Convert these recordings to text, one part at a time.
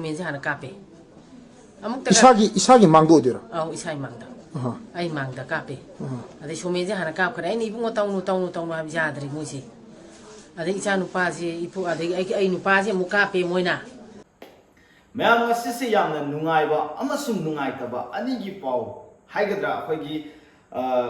Minsi hana kape. Isagi mangdo dira. Oh, isai mangda. Ai mangda kape. Ade shominsi hana kap kare ni ibungo taunu ha jadri musi. Ade isa nupasi ipu ade ai nupasi mu kape moina. Mayam asisi yamna nungaiba amasung nungaitaba anigi pau haigadra akhoi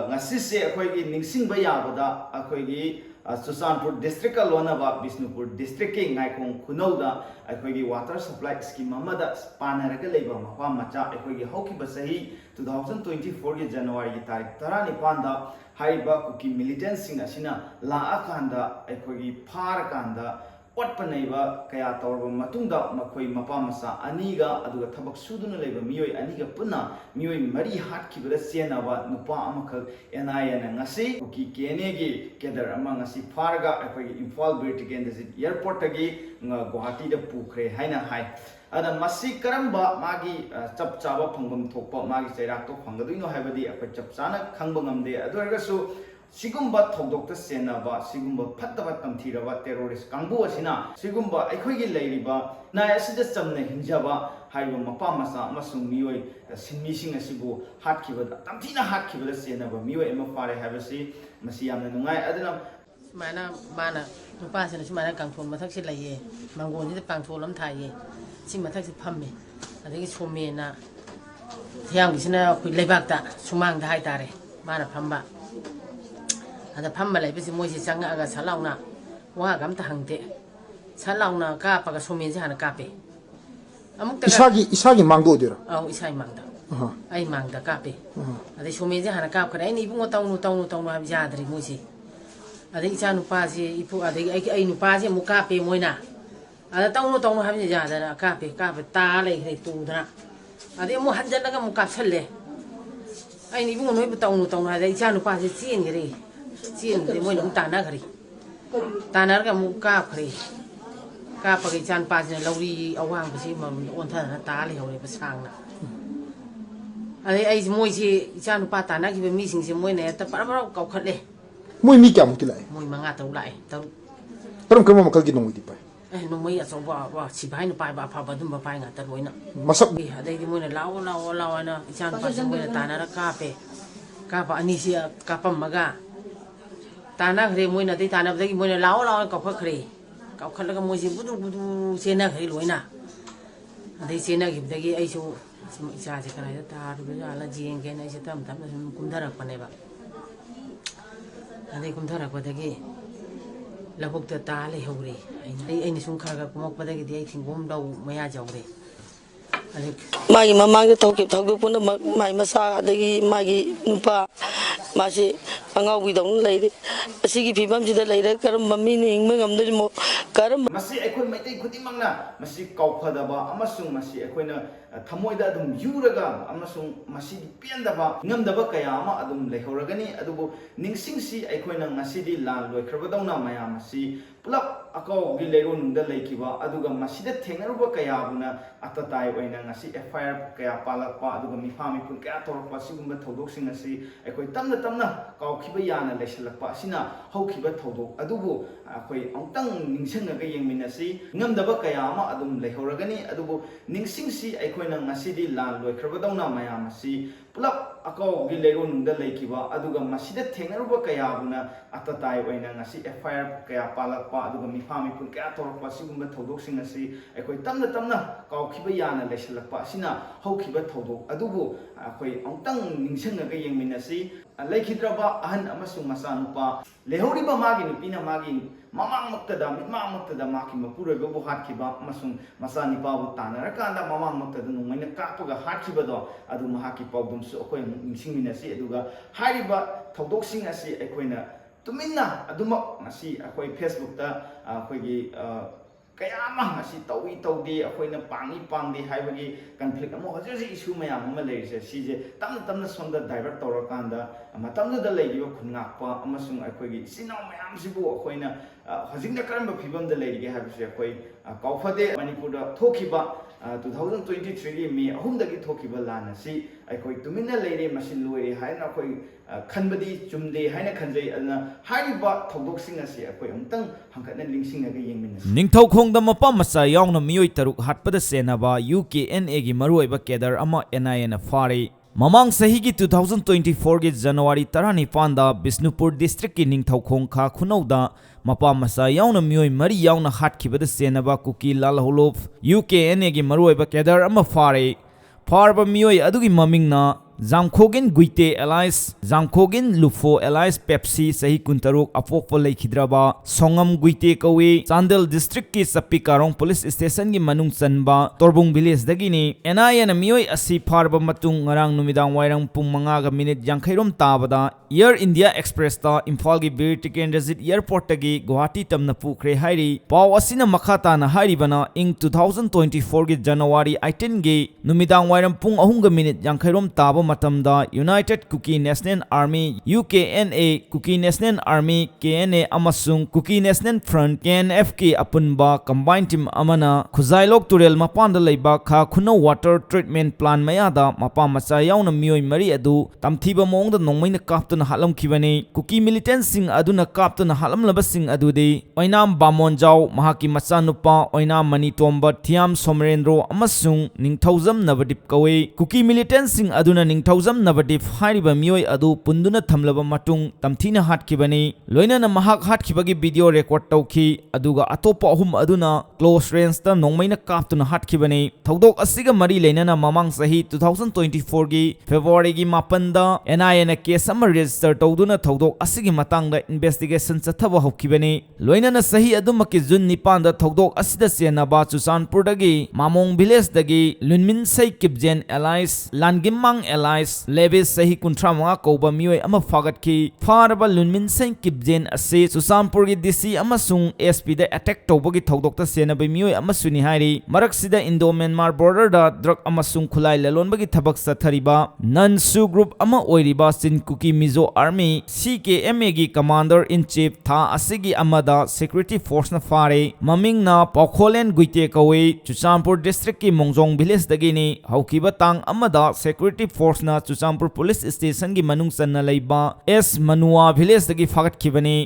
ngasisi akhoi ningsingba yabada akhoi Susanpur district alonaba Bisnupur district ki ngaikong khunauda akhoi water supply scheme amada panaraga leiba mapa macha akhoi haukiba sahi 2024 ki January ki tarik 19 da haiba kuki militant sing asina laakanda akhoi pharakanda Panaiba kaya tawrba matungda makhoi mapa masa aniga aduga thabak suduna leiba mioi aniga puna mioi mari hatkibada senaba nupa amakhal NIA na ngasi Kuki KNA gi kedar ama ngasi pharga akhoi Imphal Britigan airport agi Guwahati da pukre haina hai ada masi karamba magi chap chaba phangbam thokpa magi chairak to phanggaduino haibadi akhoi chap chana khangba ngamde aduargasu Sigumba Togdokta Senaba, Sigumba Pataba Tamtiraba, terrorist Kambu Asina, Sigumba, Equigi Ladiba, Naya Sidasam Hinjaba, Haiba Mapamasa, Masum Mioi, Simishing a Sibu, Hatkiva, Tamtina Hatkiva Senaba, Mio Emafare Havasi, Masiam Nungai Adanam. Mana, to pass and Simana come from Mataxi Laye, Mangoni the Pangtolam Taye, Simataxi Pame, I think it's for me now. Young is now with Lebacta, Sumang the Haitare, Mana Pamba. Ada pamba lai bisi moisi sanga aga salauna wa gam ta hangte salauna ka pa ga somin hana kape amuk ta isagi mangdo dira. Oh, isai mangda. Ai mangda kape. Ade somin hana kap kare ni bungo taunu ha jadri moisi ade isa nupasi ipu ade ai nupasi mu kape moina ada taunu ha jadara kape ta lai hre tu dana ade mu hanjana ga mu kapselle ai ni bungo noi taunu ade isa nupasi chin gere Cien de moi nung tanah kari, tanah kan muka kari, pakai can pasnya lauri awang besi mam ontan tali hore besang na. Ada moi si can pa tanah kita missing si moi ne, tapi apa kau kale? Moi mi kya mukilai? Moi manga tahu lai, tahu. Tapi kamu makal gini nunggu tipai. Nung moi asal wah si bayi nupai apa badum bapai ngat tahu ina. Masak? Ada di moi lau na can pasnya moi tanah kapa anisia kapa maga. Tanah kiri mui nanti tanah bagi mui lau kau kiri, kau kalau kamu sih budu sena kiri luina, nanti sena gitu bagi aisu saya sekarang itu taruh dulu ala jieng kena aisu tam kumdarak paneba, nanti kumdarak bagi labuk tu tali huri, ini sungkar kau mau bagi dia tinggung dau maya jauh deh. Magi mamang itu tahu pun magi masak lagi magi nupa masih angau bidang lagi segi pibam sudah lagi kerana mami ni ingin mengambil mo kerana masih ekor mati ikut imangna masih kau pada ba amasung masih ekor na thamoi da adum yuraga amasung masih pian da ba ngam da ba kaya ama adum lehoragani adubu ningsing si ekor na ngasidi lan loi khrabadau na maya masih pulak akau gi lego nungda leikiba aduga masih da thengaruba kaya buna atatai oina ngasi FIR kaya palak pa aduga mifami pun kaya torpa sigumba thodok sing asi ekor tamna kau kiba yana leselak pa sina hau kiba thodok adubu akoi angtang ningsingaga yengminasi ngamdaba kaya ama adum lehoragani adubu ningsing si aikoina ngasidi lan loikrabadawna mayam asi pulak akau gi lego nungda leikiba aduga masida thengnaruba kaya buna atatai oina ngasi FIR kaya palak pa aduga mifami pun kaya torpa sigumba thodok sing asi akoi tamna kau kiba yana leselak pa sina hau kiba thodok adubu akoi angtang ningsingaga yengminasi laikhidraba ahan amasung masanupa lehoriba magi nupina magi mamang maktada maki mpuroiba bu hatkiba amasung masanipa bu tanarakanda mamang maktada nungmaina kapaga hatkiba do adu mahaki pawdum su akoi ningsingminasi aduga hariba thodok-sing asi akoina tuminna aduma ngasi akoi Facebook ta akoigi kaya ama ngasi tawi tawdi akoina pangdi haibagi conflict amo haji issue mayam ama leise sije tamna sonda divert torakanda matamda da leigiba khungakpa amasung akoigi sinau mayam sibu akoina hajingda karamba phibam da leige habise akoi kaufade manipur da thokiba 2023 की मे अहुमदगी थोकिबा लान असि अखोई तुमिना लेरे मसिन लोइरे हाइना अखोई खनबदी चुमदे हाइना खनजै अदना हाइबा थौदोकसिंग असि अखोई अमतंग हंकटना लिंगसिंगगा येंगमिनस निंगथौखोंगदा मपा मचा यावना मियोय तरुक हाटपदा सेनाबा UKNA गी मरुइबा केडर अमा NIA ना फारे ममांग सही की 2024 की जनवरी 19 दा बिष्णुपुर डिस्ट्रिक्ट की निंगथौखोंग खा खुनौदा मपा मसा यावना मियोय मरी यावना हाटखिबदा सेनाबा कुकी लालहोलोफ UKNA गी मरुइबा केडर अमा फारे फारबा मियोय अदुगी ममिंगना जामखोगिन गुइते एलाइस जामखोगिन लुफो एलाइस पेप्सी सही कुंतरुक अपोकपो लेखिद्रबा सोंगम गुइते कवे चांदल डिस्ट्रिक्ट की सप्पीकारोंग पुलिस स्टेशन की मनुंग चनबा तोरबुंग विलेज दगिनी NIA ना मियोय असि फारबा मतुंग ngarang नुमिदांग वाइरंग पुंग 5 मिनिट यांखैरोम ताबदा एयर इंडिया एक्सप्रेस ता इम्फाल की बीर टिकेंद्रजित एयरपोर्ट तगी गुवाहाटी तमना पुखरे हाइरी पाव असिना मखाता ना हाइरिबना इंग 2024 की जनवरी 18 गे नुमिदांग वाइरंग पुंग 3 मिनिट यांखैरोम ताबा मतमदा United Kuki National Army UKNA Kuki National Army KNA अमसुंग कुकी नेशनल फ्रंट KNF की अपुनबा कंबाइन टीम अमना खुजाइलोक तुरेल मपान लेबा खा खुनो वाटर ट्रीटमेंट प्लान मयादा मपा मचा यावना मियोय मरी अदु तमथीबा मोंगदा नोंमैना काप्तुना हालम खिबने कुकी मिलिटेंट सिंग अदुना काप्तुना हालम लबसिंग अदुदे ओइनाम बामोनजाव महाकी मचा नुपा ओइनाम मनीतोंबा थियाम सोमरेंद्रो अमसुंग निंगथौजम नवदीप कवे कुकी मिलिटेंट सिंग अदुना निंगथौजम नवदीप हाइरिबा मियोय अदु पुंदुना थमलबा मटुंग तमथीना हाटखिबने लोइनाना महाक हाटखिबगी वीडियो रेकॉर्ड तौखि अदुगा अतोपा अहुम अदुना क्लोज रेंज ता नोंमैना काप्तुना हाटखिबने थौदोक असिगा मरी लेनाना ममांग सही 2024 की फेब्रुवारी की 9 दा NIA ना केस अमा रजिस्टर तौदुना थौदोक असिगी मतांगदा इन्वेस्टिगेशन चथबा हौखिबने लोइनाना सही अदुमकी जुन 9 दा थौदोक असिदा सेनाबा चुचानपुर दगी मामोंग विलेज दगी लुनमिन सै किपजेन एलाइस लानगिमांग एलाइस लेविस सही 35 कौबा मियोय अमा फागतखि फारबा लुनमिन सै किपजेन असे चुचानपुर की DC अमसुंग SP दा अटैक तौबगी थौदोकता सेनाबा मियोय अमा सुनि हाइरी मरकसिदा इंडो म्यांमार बॉर्डर दा ड्रग अमसुंग खुलाई ललोनबगी थबक सथरिबा ननसु ग्रुप अमा ओइरिबा सिन कुकी मिजो आर्मी CKMA की कमांडर इन चीफ था असिगी अमदा सिक्योरिटी फोर्स ना फारे ममिंग ना पौखोलेन गुइते कवे चुचानपुर डिस्ट्रिक्ट की मोंगजोंग विलेज दगिनी हौकिबा तांग अमदा सिक्योरिटी फोर्स ना चुचानपुर पुलिस स्टेशन की मनुंग चन्ना लेबा S मनुआ विलेज दगी फागतखिबने